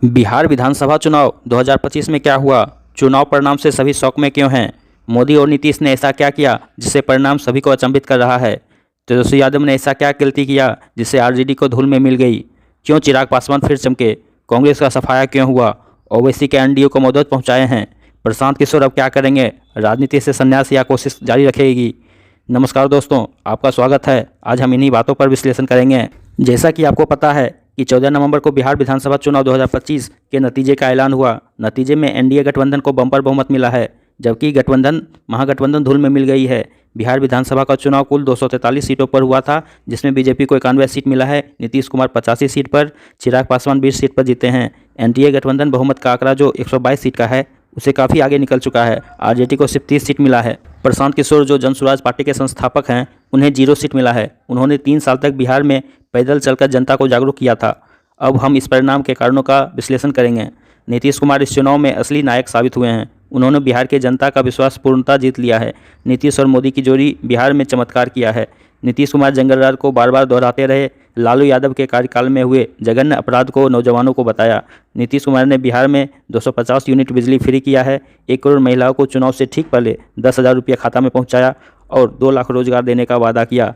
बिहार विधानसभा चुनाव 2025 में क्या हुआ? चुनाव परिणाम से सभी शौक में क्यों हैं? मोदी और नीतीश ने ऐसा क्या किया जिससे परिणाम सभी को अचंभित कर रहा है? तेजस्वी यादव ने ऐसा क्या गलती किया जिससे आरजेडी को धूल में मिल गई? क्यों चिराग पासवान फिर चमके? कांग्रेस का सफाया क्यों हुआ? ओवैसी के एनडीए को मदद पहुंचाए हैं। प्रशांत किशोर अब क्या करेंगे? राजनीति से संन्यास या कोशिश जारी रखेगी? नमस्कार दोस्तों, आपका स्वागत है। आज हम इन्हीं बातों पर विश्लेषण करेंगे। जैसा कि आपको पता है कि 14 नवंबर को बिहार विधानसभा चुनाव 2025 के नतीजे का ऐलान हुआ। नतीजे में एनडीए गठबंधन को बम्पर बहुमत मिला है, जबकि महागठबंधन धूल में मिल गई है। बिहार विधानसभा का चुनाव कुल 243 सीटों पर हुआ था, जिसमें बीजेपी को 91 सीट मिला है, नीतीश कुमार 85 सीट पर, चिराग पासवान 20 सीट पर जीते हैं। एनडीए गठबंधन बहुमत का आंकड़ा जो 122 सीट का है, उसे काफ़ी आगे निकल चुका है। आरजेडी को सिर्फ 30 सीट मिला है। प्रशांत किशोर जो जनसुराज पार्टी के संस्थापक हैं, उन्हें 0 सीट मिला है। उन्होंने 3 साल तक बिहार में पैदल चलकर जनता को जागरूक किया था। अब हम इस परिणाम के कारणों का विश्लेषण करेंगे। नीतीश कुमार इस चुनाव में असली नायक साबित हुए हैं। उन्होंने बिहार के जनता का विश्वास पूर्णतः जीत लिया है। नीतीश और मोदी की जोड़ी बिहार में चमत्कार किया है। नीतीश कुमार जंगलराज को बार बार दोहराते रहे। लालू यादव के कार्यकाल में हुए जघन्य अपराध को नौजवानों को बताया। नीतीश कुमार ने बिहार में 250 यूनिट बिजली फ्री किया है। 1 करोड़ महिलाओं को चुनाव से ठीक पहले 10,000 रुपये खाता में पहुंचाया और 2 लाख रोजगार देने का वादा किया।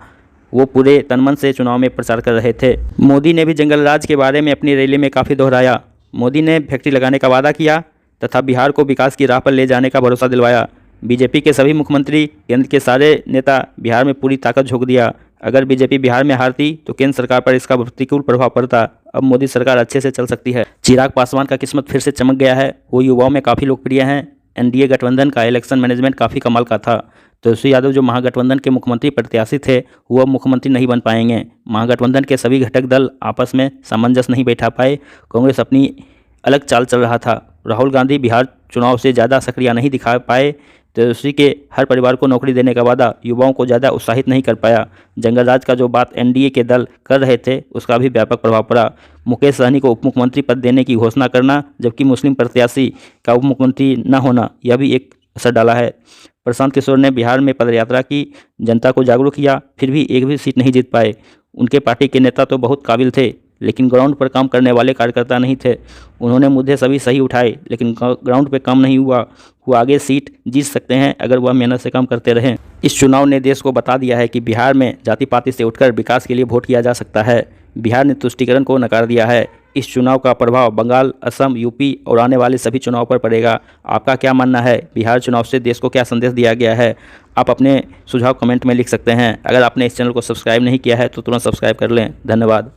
वो पूरे तनमन से चुनाव में प्रचार कर रहे थे। मोदी ने भी जंगलराज के बारे में अपनी रैली में काफ़ी दोहराया। मोदी ने फैक्ट्री लगाने का वादा किया तथा बिहार को विकास की राह पर ले जाने का भरोसा दिलवाया। बीजेपी के सभी मुख्यमंत्री, केंद्र के सारे नेता बिहार में पूरी ताकत झोंक दिया। अगर बीजेपी बिहार में हारती तो केंद्र सरकार पर इसका प्रतिकूल प्रभाव पड़ता। अब मोदी सरकार अच्छे से चल सकती है। चिराग पासवान का किस्मत फिर से चमक गया है। वो युवाओं में काफ़ी लोकप्रिय हैं। एनडीए गठबंधन का इलेक्शन मैनेजमेंट काफ़ी कमाल का था। तेजस्वी यादव जो महागठबंधन के मुख्यमंत्री प्रत्याशी थे, वो अब मुख्यमंत्री नहीं बन पाएंगे। महागठबंधन के सभी घटक दल आपस में सामंजस्य नहीं बैठा पाए। कांग्रेस अपनी अलग चाल चल रहा था। राहुल गांधी बिहार चुनाव से ज़्यादा सक्रिय नहीं दिखा पाए। तेजस्वी के हर परिवार को नौकरी देने का वादा युवाओं को ज़्यादा उत्साहित नहीं कर पाया। जंगलराज का जो बात एनडीए के दल कर रहे थे, उसका भी व्यापक प्रभाव पड़ा। मुकेश सहनी को उप मुख्यमंत्री पद देने की घोषणा करना, जबकि मुस्लिम प्रत्याशी का उप मुख्यमंत्री न होना, यह भी एक असर डाला है। प्रशांत किशोर ने बिहार में पदयात्रा की, जनता को जागरूक किया, फिर भी एक भी सीट नहीं जीत पाए। उनके पार्टी के नेता तो बहुत काबिल थे, लेकिन ग्राउंड पर काम करने वाले कार्यकर्ता नहीं थे। उन्होंने मुद्दे सभी सही उठाए, लेकिन ग्राउंड पे काम नहीं हुआ। वो आगे सीट जीत सकते हैं अगर वह मेहनत से काम करते रहें। इस चुनाव ने देश को बता दिया है कि बिहार में जाति पाति से उठकर विकास के लिए वोट किया जा सकता है। बिहार ने तुष्टीकरण को नकार दिया है। इस चुनाव का प्रभाव बंगाल, असम, यूपी और आने वाले सभी चुनाव पर पड़ेगा। आपका क्या मानना है? बिहार चुनाव से देश को क्या संदेश दिया गया है? आप अपने सुझाव कमेंट में लिख सकते हैं। अगर आपने इस चैनल को सब्सक्राइब नहीं किया है तो तुरंत सब्सक्राइब कर लें। धन्यवाद।